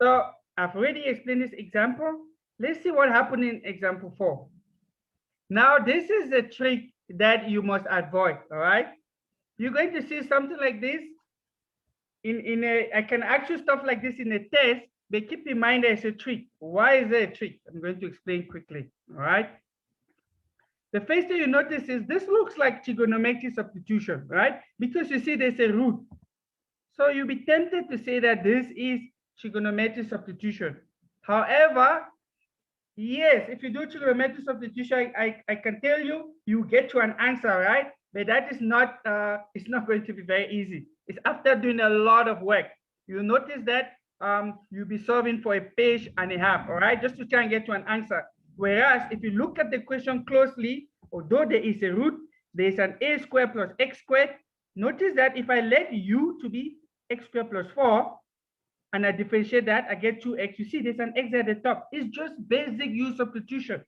So I've already explained this example. Let's see what happened in example 4. Now, this is a trick that you must avoid, all right? You're going to see something like this. I can ask you stuff like this in a test, but keep in mind there's a trick. Why is there a trick? I'm going to explain quickly, all right? The first thing you notice is this looks like trigonometric substitution, right? Because you see there's a root. So you'll be tempted to say that this is trigonometric substitution. However, yes, if you do trigonometric substitution, I can tell you, you get to an answer, right? But that is not, it's not going to be very easy. It's after doing a lot of work. You'll notice that you'll be solving for a page and a half, all right? Just to try and get to an answer. Whereas if you look at the question closely, although there is a root, there is an a squared plus x squared. Notice that if I let u to be x squared plus 4, and I differentiate that, I get 2x. You see, there's an x at the top. It's just basic u substitution.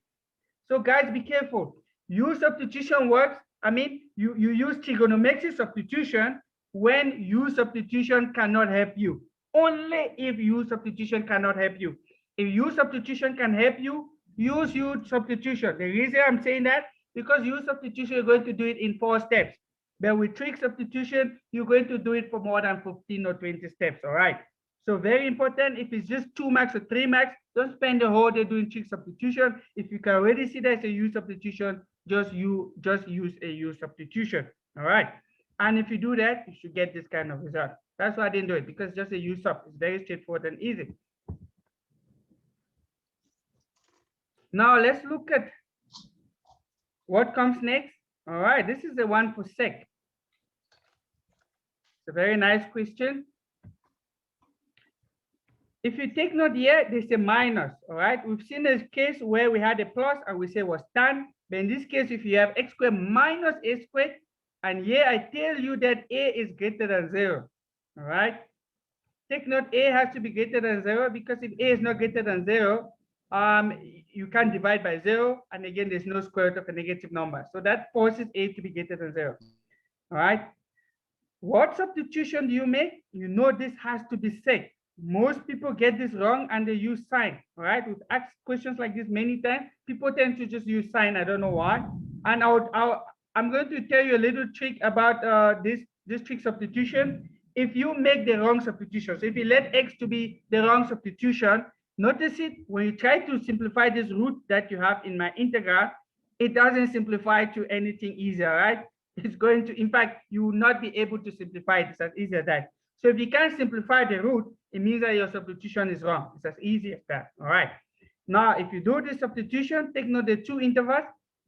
So guys, be careful. U substitution works. I mean, you use trigonometric substitution when u substitution cannot help you. Only if u substitution cannot help you. If u substitution can help you, use u substitution. The reason I'm saying that, because u substitution, you're going to do it in 4 steps. But with trig substitution, you're going to do it for more than 15 or 20 steps, all right? So very important, if it's just 2 marks or 3 marks, don't spend the whole day doing trig substitution. If you can already see there's a u substitution, just use a u substitution, all right? And if you do that, you should get this kind of result. That's why I didn't do it, because just a u sub is very straightforward and easy. Now let's look at what comes next. All right, this is the one for sec. It's a very nice question. If you take note here, there's a minus, all right? We've seen a case where we had a plus and we say was tan. But in this case, if you have x squared minus a squared, and here I tell you that a is greater than 0, all right? Take note, a has to be greater than 0, because if a is not greater than 0, you can't divide by 0. And again, there's no square root of a negative number. So that forces a to be greater than 0, all right? What substitution do you make? You know this has to be sec. Most people get this wrong and they use sign, all right? We've asked questions like this many times. People tend to just use sign. I don't know why. And I'm going to tell you a little trick about this trick substitution. If you make the wrong substitution, so if you let x to be the wrong substitution, notice it, when you try to simplify this root that you have in my integral, it doesn't simplify to anything easier, right? It's going to, in fact, you will not be able to simplify it. It's as easy as that. So if you can't simplify the root, it means that your substitution is wrong. It's as easy as that, all right? Now, if you do this substitution, take note the 2 intervals,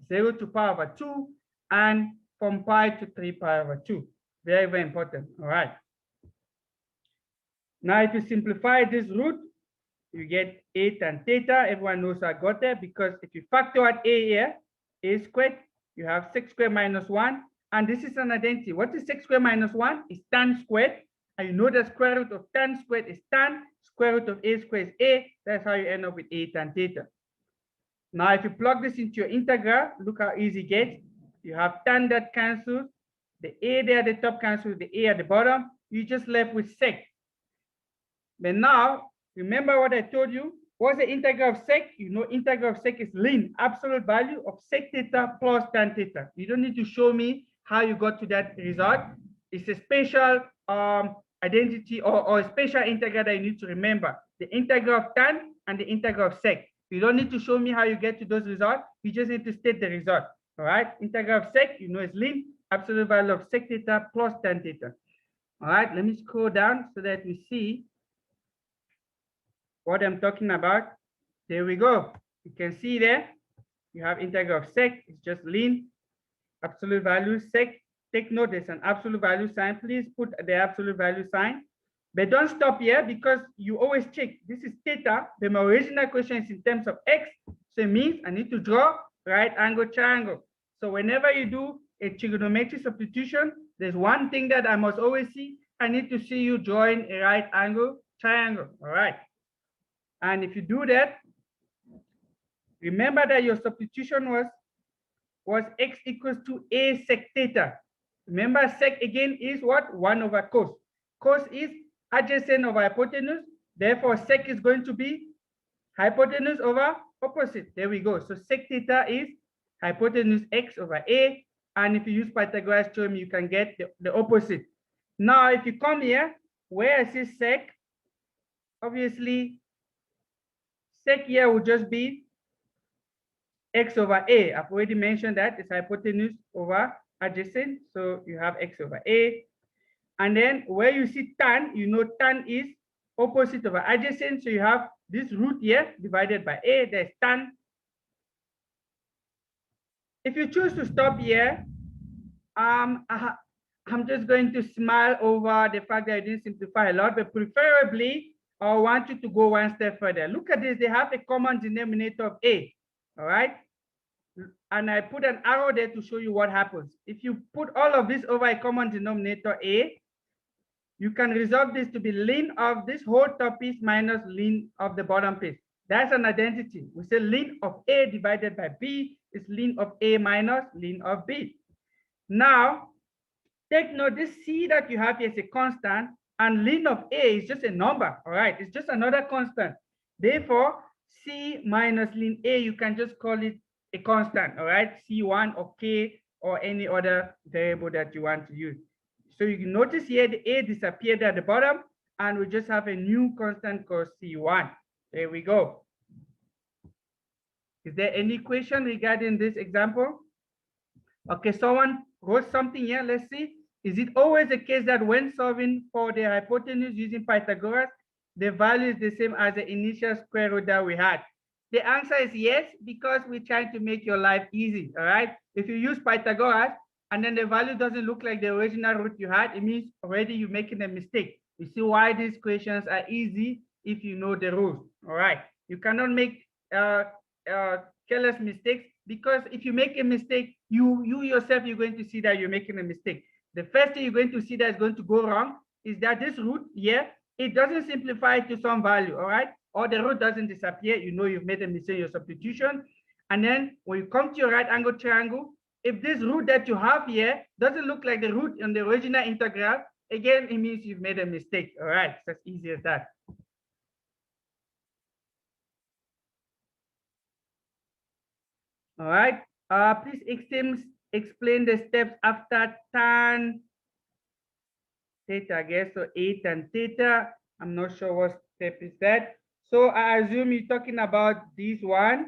0 to pi over 2, and from pi to 3 pi over 2. Very, very important, all right? Now, if you simplify this root, you get a tan theta. Everyone knows I got there, because if you factor out a here, a squared, you have 6 squared minus 1, and this is an identity. What is 6 squared minus 1? Is tan squared. And you know the square root of tan squared is tan, square root of a squared is a. That's how you end up with a tan theta. Now, if you plug this into your integral, look how easy it gets. You have tan that cancels, the a there at the top cancels the a at the bottom. You just left with sec. But now, remember what I told you? What's the integral of sec? You know, integral of sec is ln, absolute value of sec theta plus tan theta. You don't need to show me how you got to that result. It's a special identity or a special integral that you need to remember. The integral of tan and the integral of sec. You don't need to show me how you get to those results. You just need to state the result. All right. Integral of sec, you know, is ln, absolute value of sec theta plus tan theta. All right. Let me scroll down so that we see what I'm talking about. There we go. You can see there. You have integral of sec. It's just ln, absolute value sec. Take note, there's an absolute value sign. Please put the absolute value sign. But don't stop here, because you always check. This is theta, but my original question is in terms of x. So it means I need to draw right angle triangle. So whenever you do a trigonometric substitution, there's one thing that I must always see. I need to see you drawing a right angle triangle. All right. And if you do that, remember that your substitution was x equals to a sec theta. Remember, sec again is what? 1 over cos. Cos is adjacent of hypotenuse. Therefore, sec is going to be hypotenuse over opposite. There we go. So sec theta is hypotenuse x over a. And if you use Pythagoras theorem, you can get the opposite. Now, if you come here, where I see sec, obviously, sec here will just be x over a. I've already mentioned that it's hypotenuse over adjacent. So you have x over a. And then where you see tan, you know tan is opposite over adjacent. So you have this root here divided by a, there's tan. If you choose to stop here, I'm just going to smile over the fact that I didn't simplify a lot, but preferably I want you to go one step further. Look at this, they have a common denominator of a, all right? And I put an arrow there to show you what happens. If you put all of this over a common denominator a, you can resolve this to be ln of this whole top piece minus ln of the bottom piece. That's an identity. We say ln of a divided by b is ln of a minus ln of b. Now, take note, this c that you have here is a constant, and ln of a is just a number, all right? It's just another constant. Therefore, c minus ln a, you can just call it a constant, all right? C1 or k or any other variable that you want to use. So you can notice here the a disappeared at the bottom, and we just have a new constant called C1. There we go. Is there any question regarding this example? Okay, someone wrote something here. Let's see. Is it always the case that when solving for the hypotenuse using Pythagoras, the value is the same as the initial square root that we had? The answer is yes, because we're trying to make your life easy, all right? If you use Pythagoras and then the value doesn't look like the original root you had, it means already you're making a mistake. You see why these questions are easy if you know the rules, all right? You cannot make careless mistakes, because if you make a mistake, you yourself, you're going to see that you're making a mistake. The first thing you're going to see that is going to go wrong is that this root here, it doesn't simplify to some value, all right? Or the root doesn't disappear, you know you've made a mistake in your substitution. And then when you come to your right angle triangle, if this root that you have here doesn't look like the root in the original integral, again, it means you've made a mistake, all right? It's as easy as that. All right, please explain the steps after tan theta, I guess, so a tan theta. I'm not sure what step is that. So I assume you're talking about this one,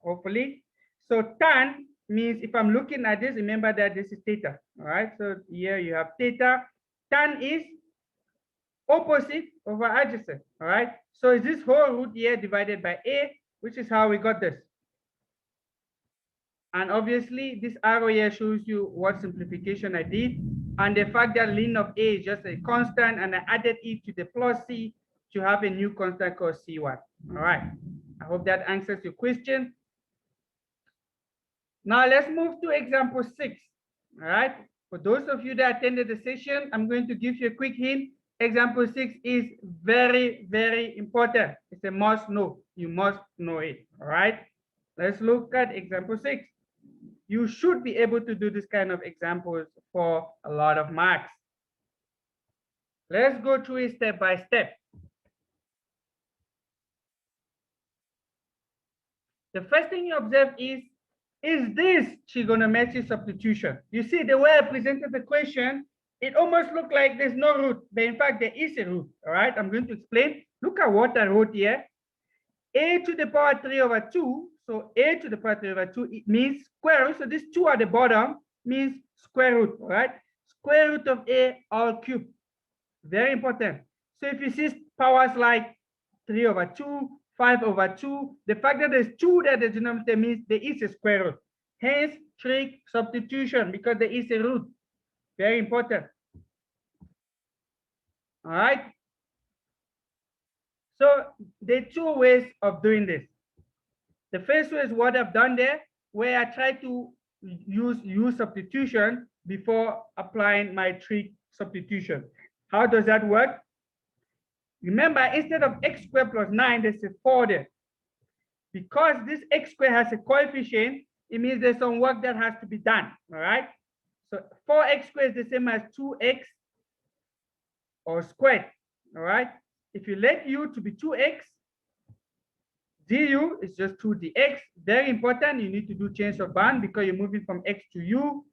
hopefully. So tan means, if I'm looking at this, remember that this is theta, all right? So here you have theta. Tan is opposite over adjacent, all right? So is this whole root here divided by a, which is how we got this. And obviously, this arrow here shows you what simplification I did. And the fact that ln of a is just a constant, and I added it to the plus c to have a new constant called C1. All right. I hope that answers your question. Now let's move to example 6. All right. For those of you that attended the session, I'm going to give you a quick hint. Example 6 is very, very important. It's a must know. You must know it. All right. Let's look at example 6. You should be able to do this kind of examples for a lot of marks. Let's go through it step by step. The first thing you observe is this trigonometric substitution? You see, the way I presented the question, it almost looked like there's no root, but in fact, there is a root, all right? I'm going to explain. Look at what I wrote here. A to the power 3 over 2. So a to the power 3 over 2, it means square root. So this 2 at the bottom means square root, all right? Square root of a all cubed. Very important. So if you see powers like 3 over 2, 5 over 2, the fact that there's 2 that the denominator means there is a square root. Hence, trig substitution, because there is a root. Very important. All right. So there are 2 ways of doing this. The first way is what I've done there, where I try to use substitution before applying my trig substitution. How does that work? Remember, instead of x squared plus 9, there's a 4 there. Because this x squared has a coefficient, it means there's some work that has to be done, all right? So 4x squared is the same as 2x or squared, all right? If you let u to be 2x, du is just 2dx. Very important, you need to do change of bound because you're moving from x to u.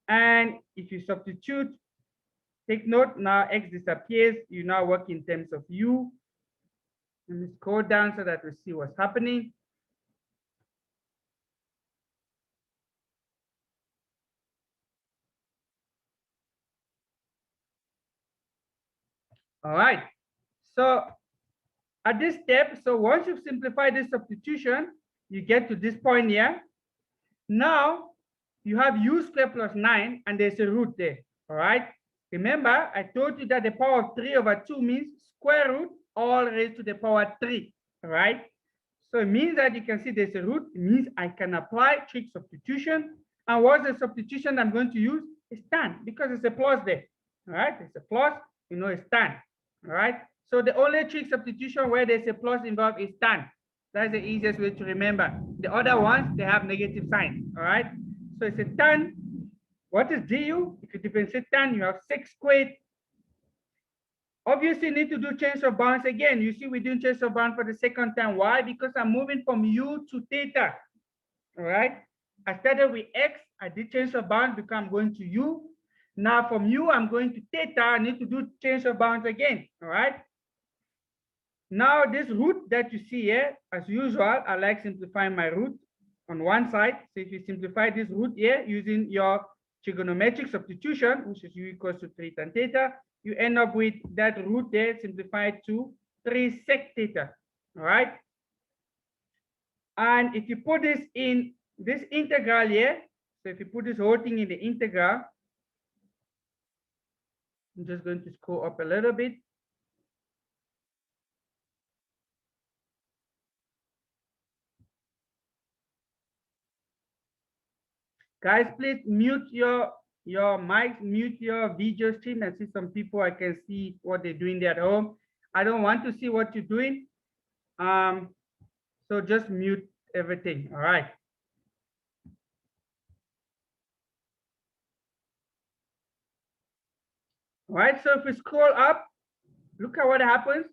And if you substitute, take note, now x disappears, you now work in terms of u. Let me scroll down so that we see what's happening. All right, so at this step, so once you've simplified this substitution, you get to this point here. Now you have u squared plus 9, and there's a root there. All right, remember I told you that the power of 3 over 2 means square root all raised to the power 3. All right, so it means that you can see there's a root. It means I can apply trig substitution. And what's the substitution I'm going to use? It's tan, because it's a plus there. All right, it's a plus, you know it's tan. All right, so the only trig substitution where there's a plus involved is tan. That's the easiest way to remember. The other ones, they have negative signs. All right, so it's a tan. What is du? If you differentiate tan, you have 6 squared. Obviously, you need to do change of bounds again. You see, we're doing change of bound for the second time. Why? Because I'm moving from u to theta. All right, I started with x. I did change of bound because I'm going to u. Now from u, I'm going to theta. I need to do change of bounds again. All right. Now this root that you see here, as usual, I like simplifying my root on one side. So if you simplify this root here using your trigonometric substitution, which is u equals to 3 tan theta, you end up with that root there simplified to 3 sec theta. All right. And if you put this in this integral here, so if you put this whole thing in the integral, I'm just going to scroll up a little bit. Guys, please mute your mics, mute your video stream. I see some people, I can see what they're doing there at home. I don't want to see what you're doing. So just mute everything. All right. All right, so if we scroll up, look at what happens.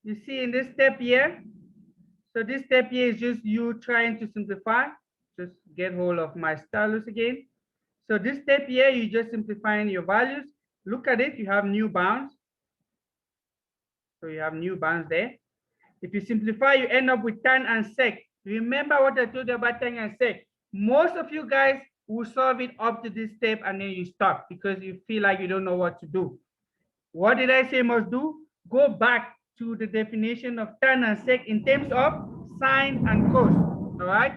You see in this step here, so this step here is just you trying to simplify. Just get hold of my stylus again. So this step here, you just simplifying your values. Look at it, you have new bounds. So you have new bounds there. If you simplify, you end up with tan and sec. Remember what I told you about tan and sec. Most of you guys will solve it up to this step and then you stop because you feel like you don't know what to do. What did I say must do? Go back to the definition of tan and sec in terms of sine and cos. All right.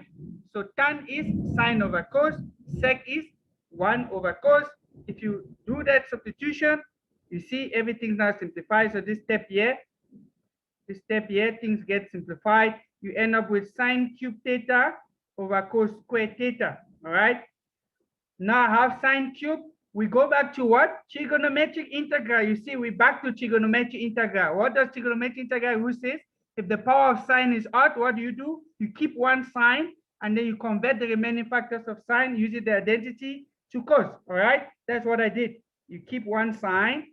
So tan is sine over cos, sec is 1 over cos. If you do that substitution, you see everything's now simplified. So this step here, things get simplified. You end up with sine cube theta over cos square theta. All right. Now I have sine cube. We go back to what? Trigonometric integral. You see, we're back to trigonometric integral. What does trigonometric integral rule say? If the power of sine is odd, what do? You keep one sine and then you convert the remaining factors of sine using the identity to cos. All right, that's what I did. You keep one sine.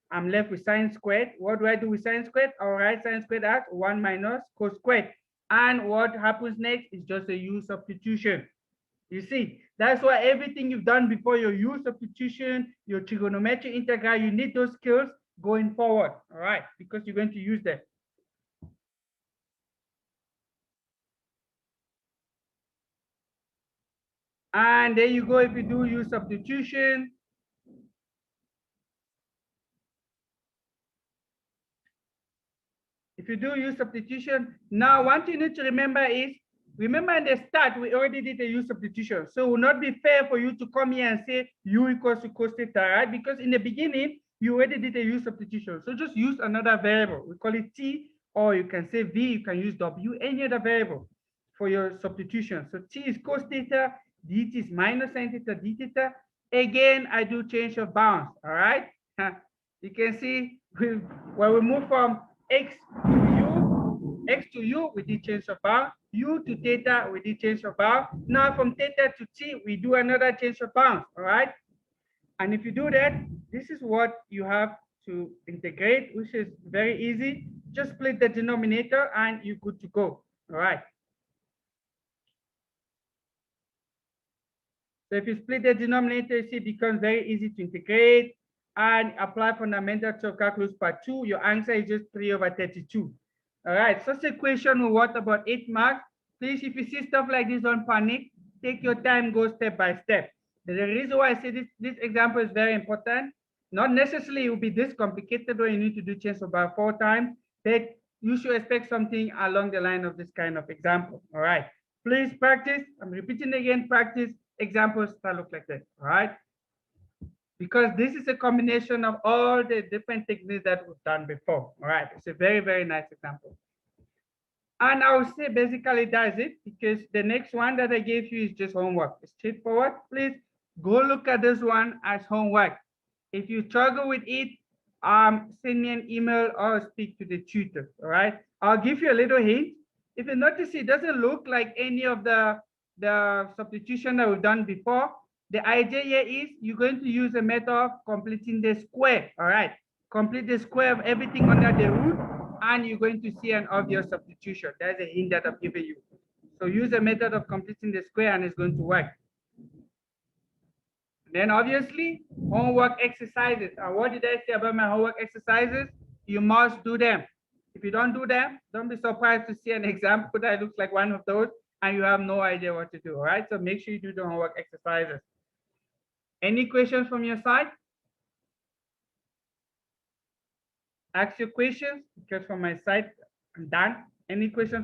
I'm left with sine squared. What do I do with sine squared? All right, sine squared as 1 minus cos squared. And what happens next is just a u substitution. You see, that's why everything you've done before, your u substitution, your trigonometric integral, you need those skills going forward, all right? Because you're going to use them. And there you go, if you do u substitution. If you do u substitution, now one thing you need to remember is, remember in the start, we already did a u substitution. So it will not be fair for you to come here and say u equals to cos theta, right? Because in the beginning, you already did a u substitution. So just use another variable. We call it t, or you can say v, you can use w, any other variable for your substitution. So t is cos theta, dt is minus sin theta, d theta. Again, I do change of bounds, all right? You can see when we move from x to u, we did change of bound. U to theta, we did change of bound. Now from theta to t, we do another change of bounds, all right? And if you do that, this is what you have to integrate, which is very easy. Just split the denominator and you're good to go. All right. So if you split the denominator, you see it becomes very easy to integrate and apply fundamentals of calculus part 2. Your answer is just 3/32. All right, such a question will worth about 8 marks. Please, if you see stuff like this, don't panic. Take your time, go step by step. The reason why I say this example is very important. Not necessarily it will be this complicated where you need to do change about 4 times, but you should expect something along the line of this kind of example. All right, please practice. I'm repeating again, practice examples that look like that. All right, because this is a combination of all the different techniques that we've done before. All right, it's a very, very nice example. And I would say basically that's it, because the next one that I gave you is just homework. It's straightforward. Please go look at this one as homework. If you struggle with it, send me an email or speak to the tutor. All right, I'll give you a little hint. If you notice, it doesn't look like any of the substitution that we've done before. The idea here is you're going to use a method of completing the square. All right, complete the square of everything under the root, and you're going to see an obvious substitution. That's a hint that I've given you. So use a method of completing the square and it's going to work. Then obviously, homework exercises. And what did I say about my homework exercises? You must do them. If you don't do them, don't be surprised to see an example that looks like one of those and you have no idea what to do, all right? So make sure you do the homework exercises. Any questions from your side? Ask your questions, because from my side, I'm done. Any questions from